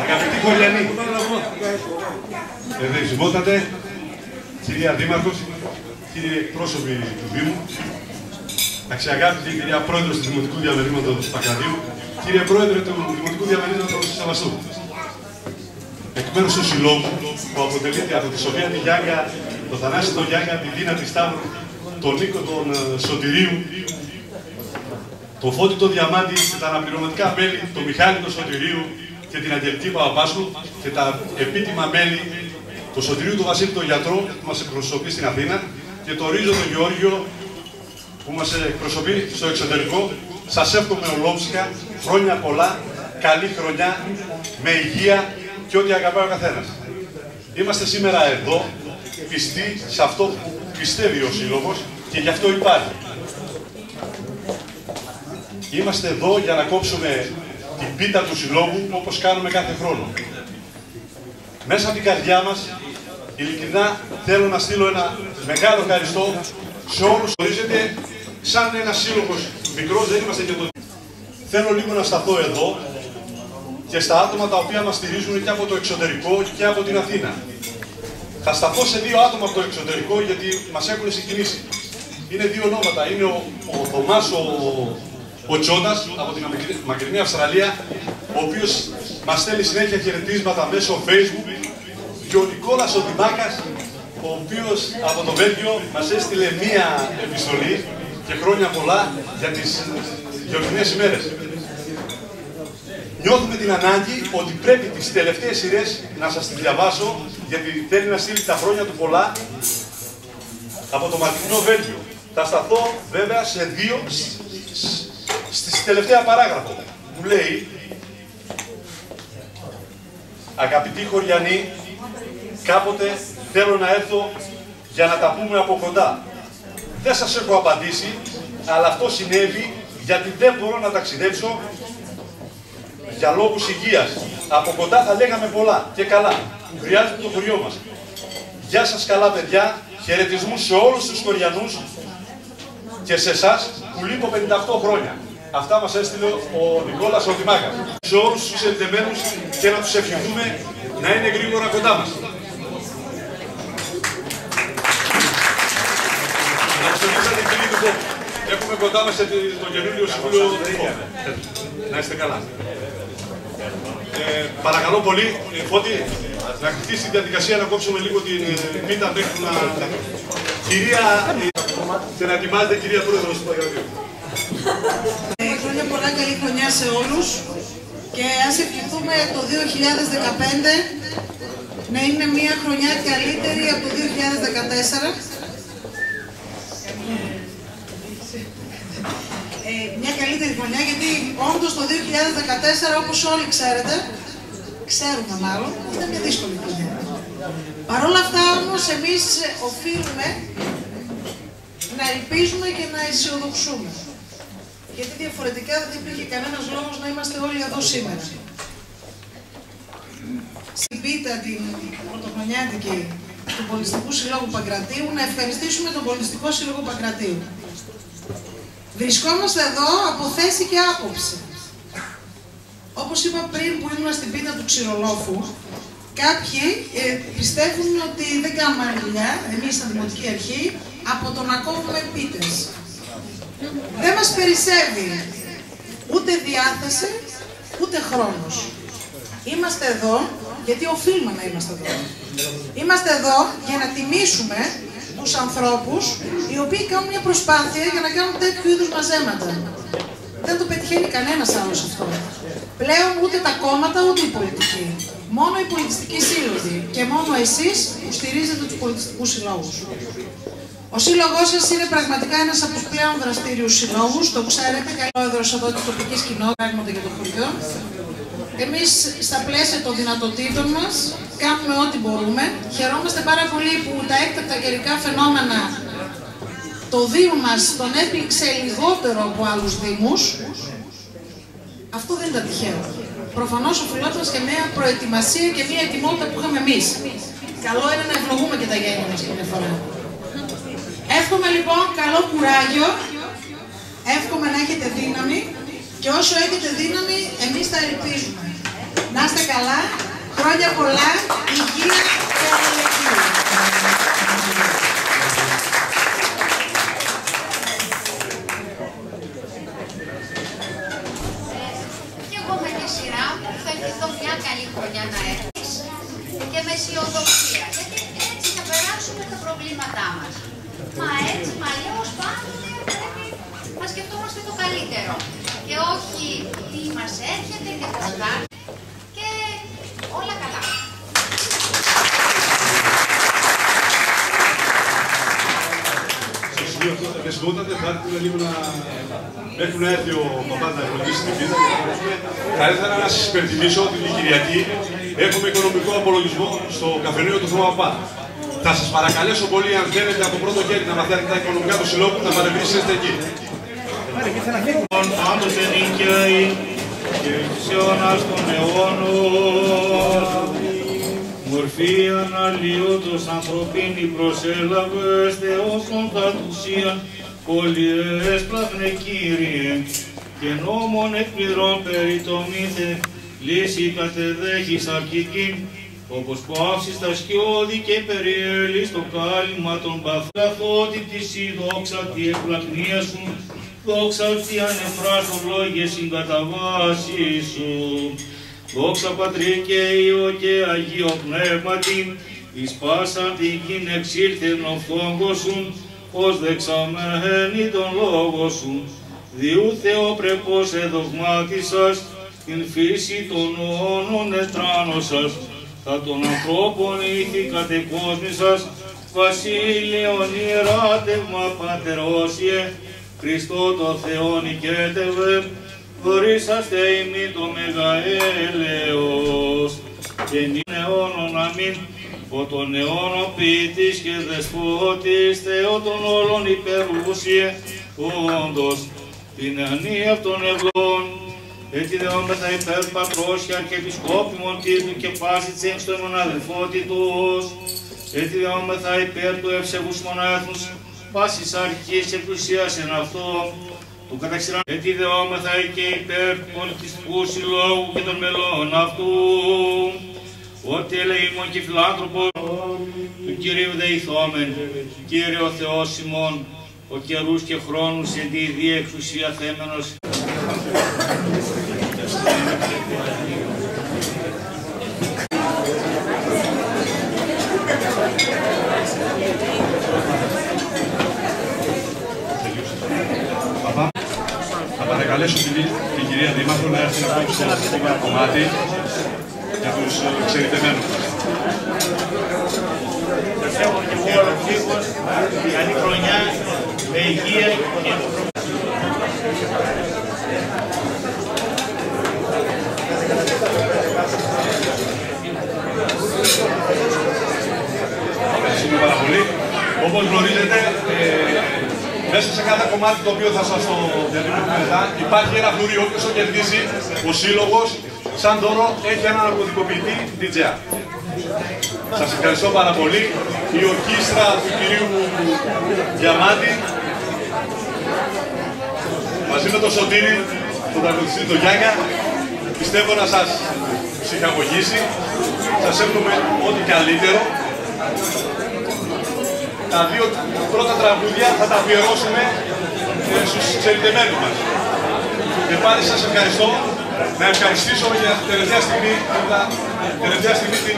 Αγαπητοί Χωριανοί, ευαισθητότατε, κυρία Δήμαρχος, κύριοι εκπρόσωποι του Δήμου, αξιαγάπητη κυρία Πρόεδρος του Δημοτικού Διαμερίσματος Πακραδίου, κύριε Πρόεδρε του Δημοτικού Διαμερίσματος Σεβαστού. Εκ μέρους του Συλλόγου, που αποτελείται από τη Σοφία τη Γιάγκα, τον Θανάση τον Γιάγκα, τη Δίνα τη Σταύρου, τον Νίκο τον Σωτηρίου, τον Φώτη τον Διαμάντη και τα αναπληρωματικά μέλη, τον Μιχάλη τον Σωτηρίου και την Αγγελική Παπαπάσχου και τα επίτιμα μέλη, τον Σωτηρίου τον Βασίλη τον γιατρό που μας εκπροσωπεί στην Αθήνα και τον Ρίζο τον Γεώργιο που μας εκπροσωπεί στο εξωτερικό. Σας εύχομαι ολόψυχα, χρόνια πολλά, καλή χρονιά, με υγεία και ό,τι αγαπάει ο καθένας. Είμαστε σήμερα εδώ, πιστοί σε αυτό που πιστεύει ο Σύλλογος και γι' αυτό υπάρχει. Είμαστε εδώ για να κόψουμε την πίτα του Συλλόγου όπως κάνουμε κάθε χρόνο. Μέσα από την καρδιά μας, ειλικρινά θέλω να στείλω ένα μεγάλο ευχαριστώ σε όλους. Γνωρίζετε, σαν ένας σύλλογος μικρός, δεν είμαστε και το... Θέλω λίγο να σταθώ εδώ και στα άτομα τα οποία μας στηρίζουν και από το εξωτερικό και από την Αθήνα. Θα σταθώ σε δύο άτομα από το εξωτερικό γιατί μας έχουν συγκινήσει. Είναι δύο ονόματα. Είναι ο Θωμάς ο Τσόντας από την μακρινή Αυστραλία, ο οποίος μας στέλνει συνέχεια χαιρετίσματα μέσω Facebook, και ο Νικόλας ο Δημάκας, ο οποίος από το Βέλγιο μας έστειλε μία επιστολή και χρόνια πολλά για τις γιορτινές ημέρες. Νιώθουμε την ανάγκη ότι πρέπει τις τελευταίες σειρές να σας τις διαβάσω, γιατί θέλει να στείλει τα χρόνια του πολλά από το μακρινό Βέλγιο. Θα σταθώ βέβαια σε δύο, στη τελευταία παράγραφο, που λέει: αγαπητοί Χωριανοί, κάποτε θέλω να έρθω για να τα πούμε από κοντά. Δεν σας έχω απαντήσει, αλλά αυτό συνέβη γιατί δεν μπορώ να ταξιδέψω για λόγους υγείας. Από κοντά θα λέγαμε πολλά και καλά, που χρειάζεται το χωριό μας. Γεια σας καλά παιδιά, χαιρετισμούς σε όλους τους Χωριανούς και σε εσάς που λείπω 58 χρόνια. Αυτά μας έστειλε ο Νικόλας ο Δημάκας. Σε όλους τους εντεμένους και να τους ευχηθούμε να είναι γρήγορα κοντά μας. Να τους ευχηθούμε την φίλη του Πόπου. Έχουμε κοντά μας το καινούριο Συμβούλιο του Πόπου. Να είστε καλά. Παρακαλώ πολύ, Φώτη, να χτίσει τη διαδικασία να κόψουμε λίγο την πίτα μέχρι να... Κυρία, και να ετοιμάζετε κυρία Πρόεδρος του Παγραδίου. Χρόνια πολλά, καλή χρονιά σε όλους και ας ευχηθούμε το 2015 να είναι μια χρονιά καλύτερη από το 2014. Μια καλύτερη χρονιά, γιατί όντως το 2014, όπως όλοι ξέρουμε μάλλον, ήταν μια δύσκολη χρονιά. Παρ' όλα αυτά όμως εμείς οφείλουμε να ελπίζουμε και να αισιοδοξούμε. Γιατί διαφορετικά δεν υπήρχε κανένας λόγος να είμαστε όλοι εδώ σήμερα. Στην πίτα την πρωτοχρονιάτικη του Πολιτιστικού Συλλόγου Παγκρατίου, να ευχαριστήσουμε τον Πολιτιστικό Σύλλογο Παγκρατίου. Βρισκόμαστε εδώ από θέση και άποψη. Όπως είπα πριν που ήμουν στην πίτα του Ξηρολόφου, κάποιοι πιστεύουν ότι δεν κάνουμε άλλη δουλειά, εμείς στην Δημοτική Αρχή, από το να κόβουμε πίτες. Δεν μας περισσεύει ούτε διάθεση, ούτε χρόνος. Είμαστε εδώ γιατί οφείλουμε να είμαστε εδώ. Είμαστε εδώ για να τιμήσουμε τους ανθρώπους οι οποίοι κάνουν μια προσπάθεια για να κάνουν τέτοιου είδους μαζέματα. Δεν το πετυχαίνει κανένας άλλος αυτό. Πλέον ούτε τα κόμματα ούτε οι πολιτικοί. Μόνο οι πολιτιστικοί σύλλογοι και μόνο εσείς που στηρίζετε τους πολιτιστικούς συλλόγους. Ο σύλλογός σας είναι πραγματικά ένας από τους πλέον δραστήριους συλλόγους, το ξέρετε, πρόεδρος εδώ της τοπικής κοινότητας για το χωριό. Εμείς στα πλαίσια των δυνατοτήτων μας κάνουμε ό,τι μπορούμε. Χαιρόμαστε πάρα πολύ που τα έκτακτα καιρικά φαινόμενα το Δήμο μας τον έπληξε λιγότερο από άλλους Δήμους. Αυτό δεν ήταν τυχαίο. Προφανώς οφειλόταν σε μια προετοιμασία και μια ετοιμότητα που είχαμε εμείς. Καλό είναι να ευλογούμε και τα γένια μας καμιά φορά. Εύχομαι λοιπόν καλό κουράγιο, εύχομαι να έχετε δύναμη και όσο έχετε δύναμη εμείς θα ελπίζουμε. Να είστε καλά. Χρόνια πολλά, υγεία και αλληλεγγύη. Και εγώ με τη σειρά μου θα ευχηθώ μια καλή χρονιά να έχεις και με αισιοδοξία, γιατί έτσι θα περάσουμε τα προβλήματά μας. Μα έτσι, μα αλλιώς πάντοτε πρέπει να σκεφτόμαστε το καλύτερο και όχι τι μας έρχεται και πώς κάνει και όλα καλά. Στο σημείο αυτό θα χρησιμότατε, θα ήθελα λίγο να έχουν έρθει ο παπάς να ευλογήσει την πίτα. Θα ήθελα να σας υπενθυμίσω ότι την Κυριακή έχουμε οικονομικό απολογισμό στο καφενείο του Θωμά Παπά. Θα σας παρακαλέσω πολύ, αν θέλετε από πρώτο χέρι να μαθαίνετε τα οικονομικά του συλλόγου, να παρεμβήσετε εκεί. Πάντοτε νικαίοι και της αιώνας των αιώνων, μορφή αναλύωτος ανθρωπίνη προσέλαβες, Θεός των κατουσίαν, πολυέσπλαχνε Κύριε, και νόμον εκπληρών περιτομήτε, λύση κατεδέχεις αρκική, όπως παύσεις τα σκιώδη και περιέλεις το κάλυμα των παθλαθότητης η δόξα τη εκπλακνία σου, δόξα τη ανεφράστον λόγιες συγκαταβάσει σου. Δόξα Πατρί και Υιό και Αγίο Πνεύματι, εις πάσαν την γην εξήλθεν ο φόγκος σου, ως δεξαμένη τον λόγο σου. Διού Θεοπρεπώς εδογμάτισας, την φύση των όνων εστράνωσας, θα των ανθρώπων ήθη κατεκόσμησας, βασίλειον ιεράτευμα πατερόσιε, Χριστό το Θεόν οικέτευε, δωρήσαστε ημί το μεγαέλεος, και νυν αιώνων αμήν, ο των αιώνων ποιητής και δεσπότης, Θεό των όλων υπερούσιε, όντως, την ανία των ευλών, έτσι δεόμεθα υπέρ πατρός και αρχιεπισκόπημον τίτλου και πάση της έγκστομον αδελφότητος, έτσι δεόμεθα υπέρ του ευσεβούς μονάθους, πάσης αρχής εκκλησίας εν αυτό, του καταξηράν, έτσι δεόμεθα και υπέρ του πολιτιστικού συλλόγου και των μελών αυτού, ότι ελεήμων και φιλάνθρωπος του Κυρίου δεηθόμεν, Κύριε ο Θεός ημών, ο καιρούς και χρόνους εν τη ιδία εξουσία θέμενος. Θα παρακαλέσω την κυρία Δήμαρχο να έρθει να πει στο κομμάτι για τους εξαιρετεμένους μας. Σας έχω και εγώ ολοψήφος, καλή χρονιά, με υγεία και Ευχαριστούμε πάρα πολύ. Όπως γνωρίζετε, μέσα σε κάθε κομμάτι το οποίο θα σας το διαβιβάσουμε μετά, υπάρχει ένα φλουρί. Όποιος το κερδίσει, ο σύλλογος, σαν δώρο, έχει έναν ναρκωτικοποιητή DJ. Σας ευχαριστώ πάρα πολύ. Η ορκίστρα του κυρίου Διαμάντη, μαζί με τον Σωτήρη, τον τραγουδιστή τον Γιάννια, πιστεύω να σας ψυχαγωγήσει. Σας εύχομαι ό,τι καλύτερο. Τα δύο πρώτα τραγούδια θα τα αφιερώσουμε στους εξαιρετεμένους μας. Και πάλι σας ευχαριστώ. Να ευχαριστήσω για την τελευταία στιγμή την...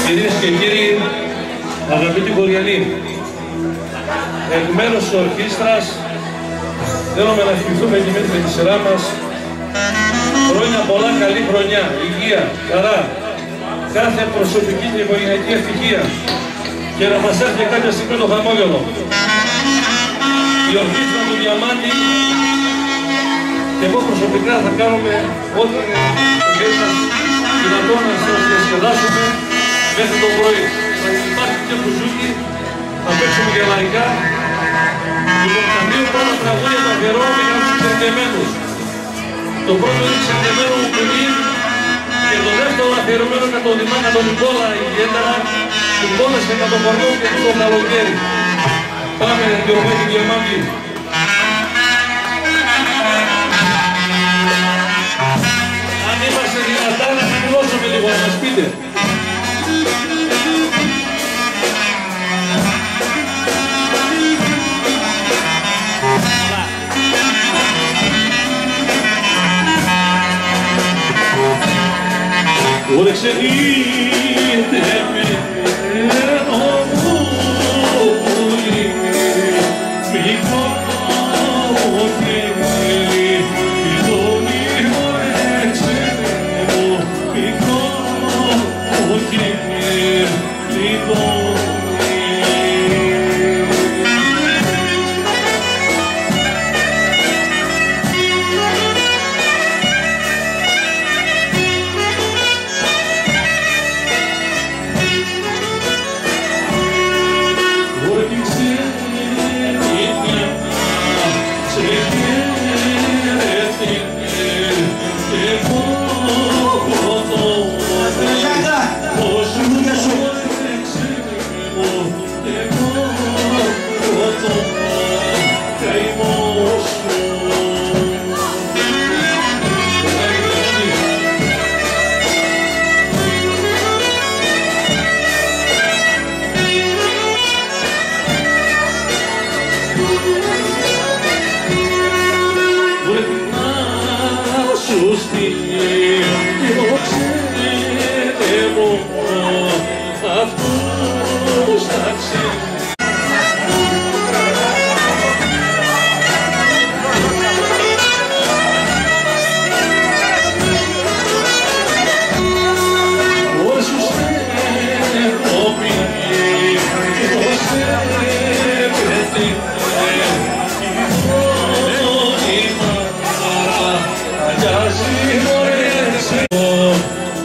Κυρίες και κύριοι, αγαπητοί χωριανοί, εκ μέρους της ορχήστρας θέλουμε να ευχηθούμε και με τη σειρά μας χρόνια πολλά, καλή χρονιά, υγεία, χαρά, κάθε προσωπική και οικογενειακή ευτυχία και να μας έρθει κάποια στιγμή το χαμόγελο. Η ορχήστρα του Διαμάντη και εγώ προσωπικά θα κάνουμε ό,τι είναι το χέρι μας δυνατό να σας διασκεδάσουμε μέχρι το πρωί. Θα υπάρχει και μπουζούκι, θα παίξουμε και λαϊκά. Λοιπόν, τα δύο πρώτα τραγούδια τα αφιερώνουμε για τους εξαιρετεμένους. Το πρώτο είναι εξαιρετεμένο μου παιδί και το δεύτερο αφιερωμένο για τον Δημάκα τον Νικόλα, ιδιαίτερα του Νικόλας και για τον Κορνό και το καλοκαίρι. Πάμε, Διομέτη Διαμάντη. Ωρε ξενύχτε μένο μου πουλί, μικρό μου κέλι, πηδώνει μωρέ ξένε μου, μικρό μου κέλι, πηδώνει.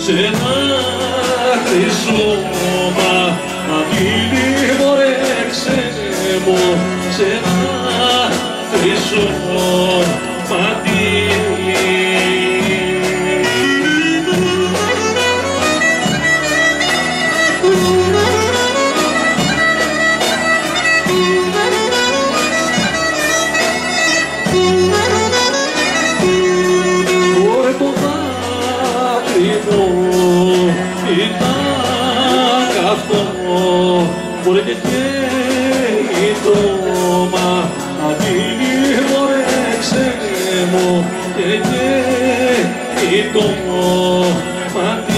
Σε ένα χρυσόμα μαντήλι μωρέ ξένε μου, σε ένα χρυσό μαντήλι. Μωρέ και καίει το μαντήλι μωρέ ξένε μου, και καίει το μαντήλι.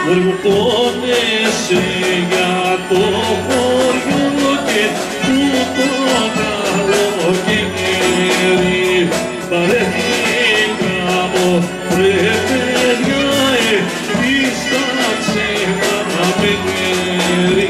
Μωρέ μου πόνεσαι για το χωριό και το καλοκαίρι, παρεθήκαμε ρε παιδιά, επίσταξε ένα παιχνέρι.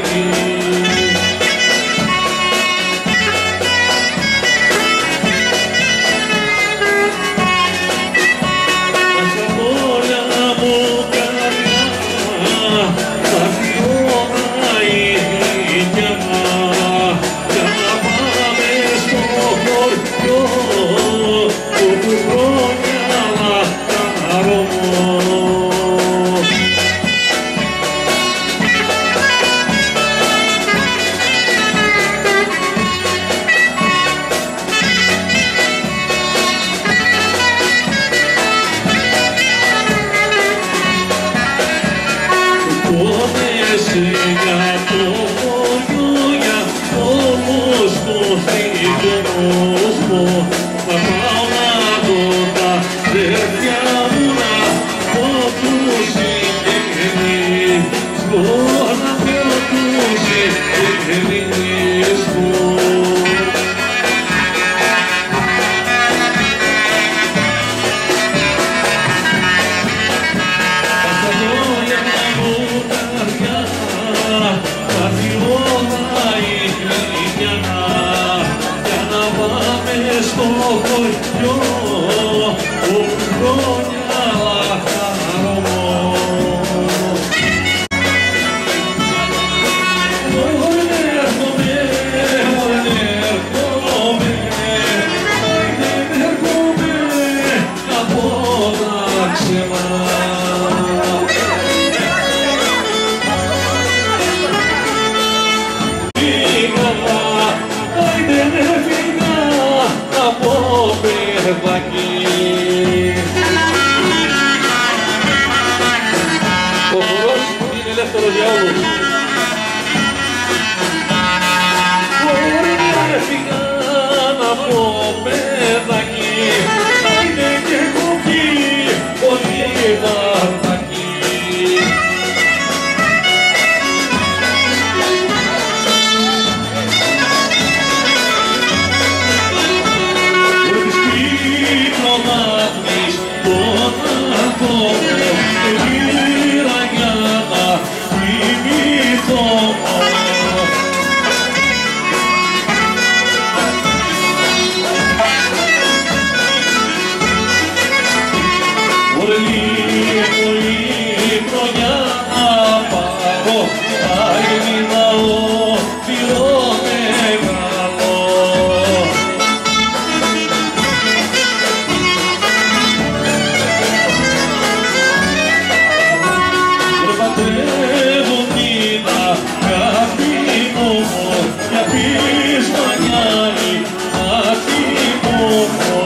Thank you.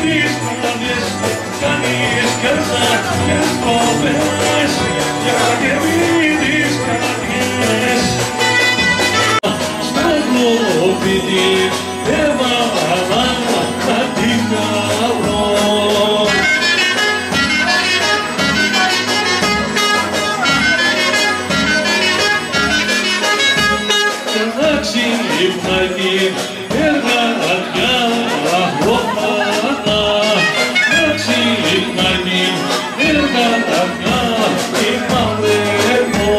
τις καρδιές, κάνεις κέρδα και στροφές, για κερδί τις καρδιές. Στο κλοπίδι έβαλα να την χαρώ. Ξυπνάει την εργατιά αχρώματα, ξυπνάει την εργατιά η μαυρεύω.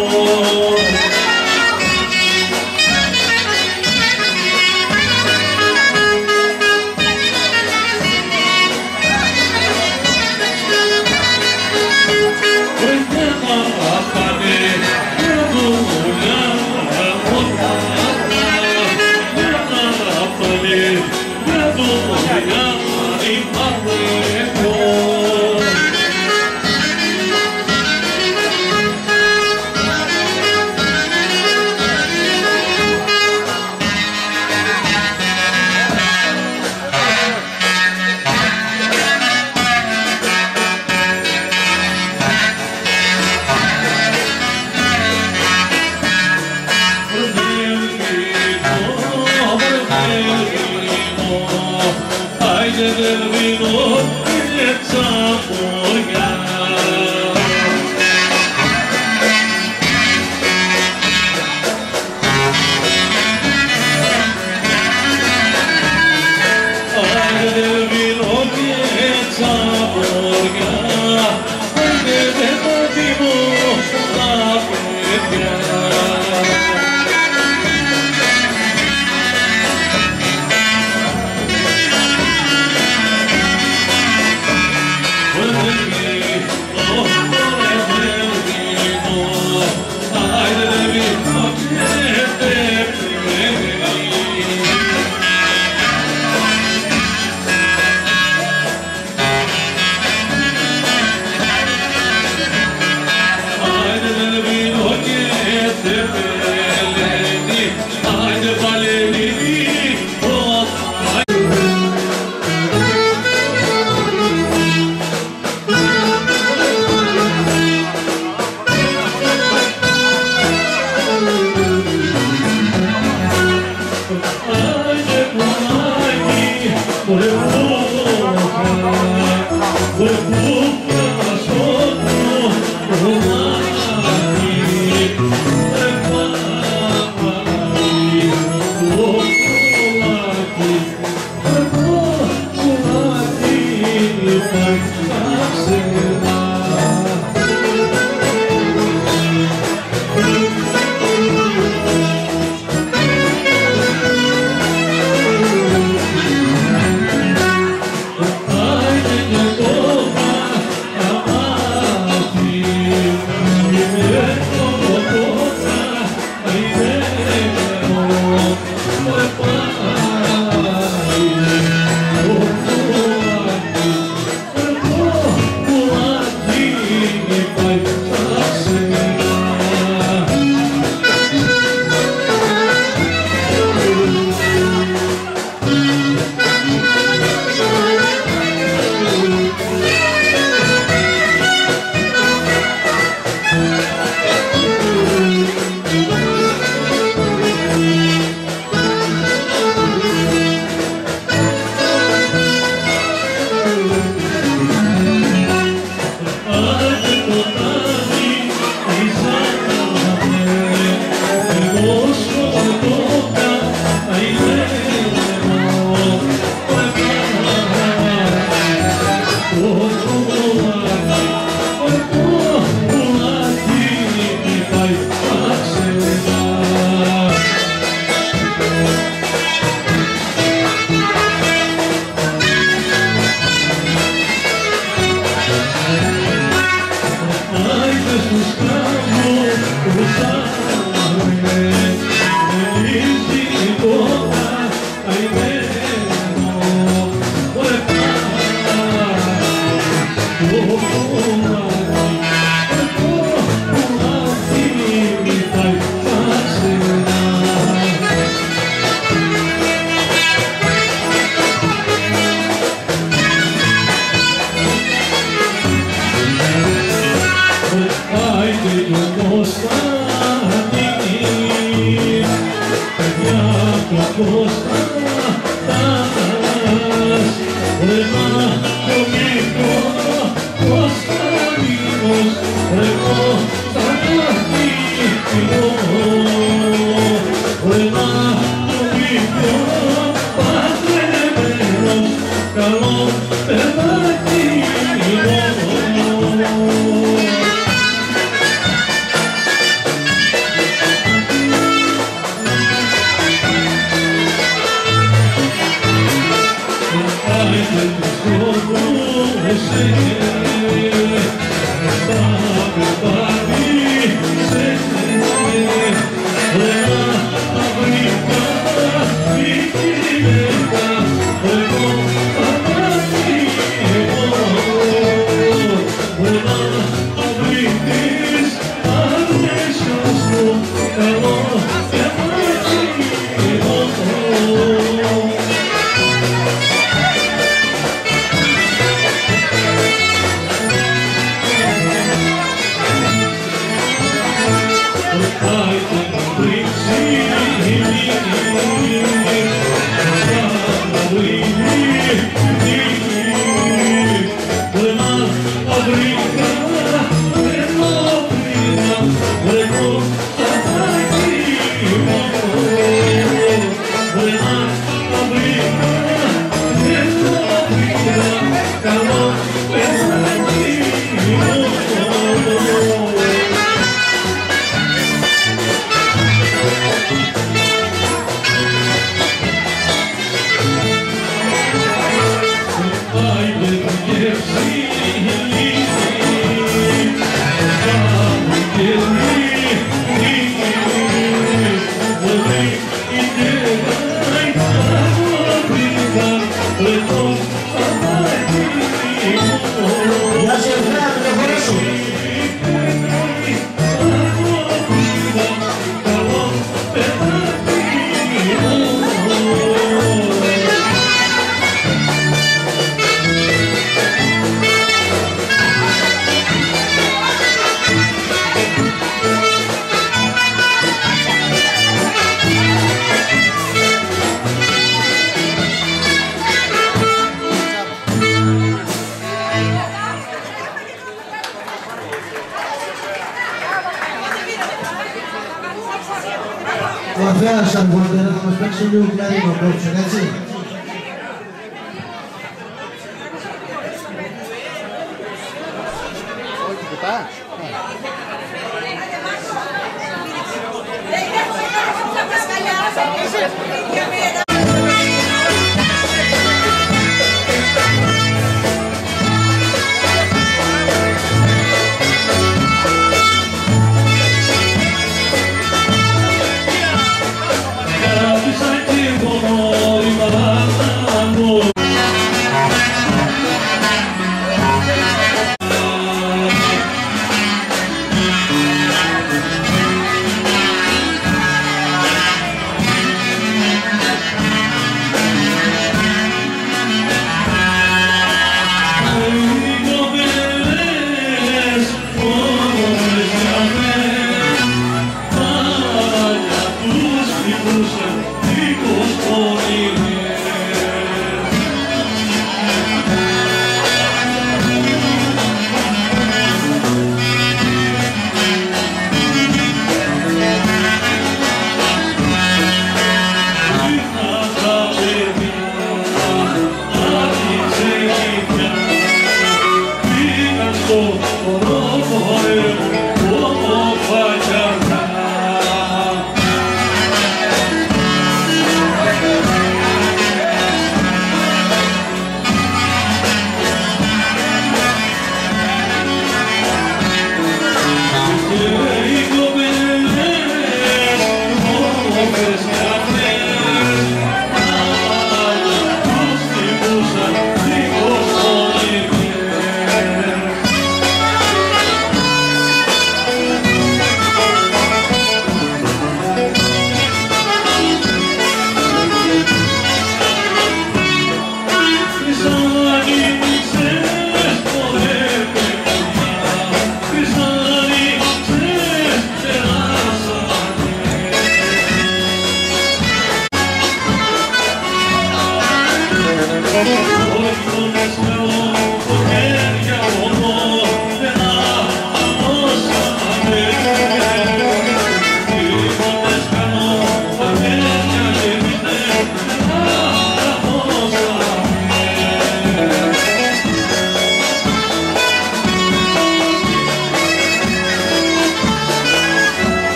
Ο Αφέας αν μπορείτε να μας παίξει λίγο κλαρίνο κόψε, έτσι.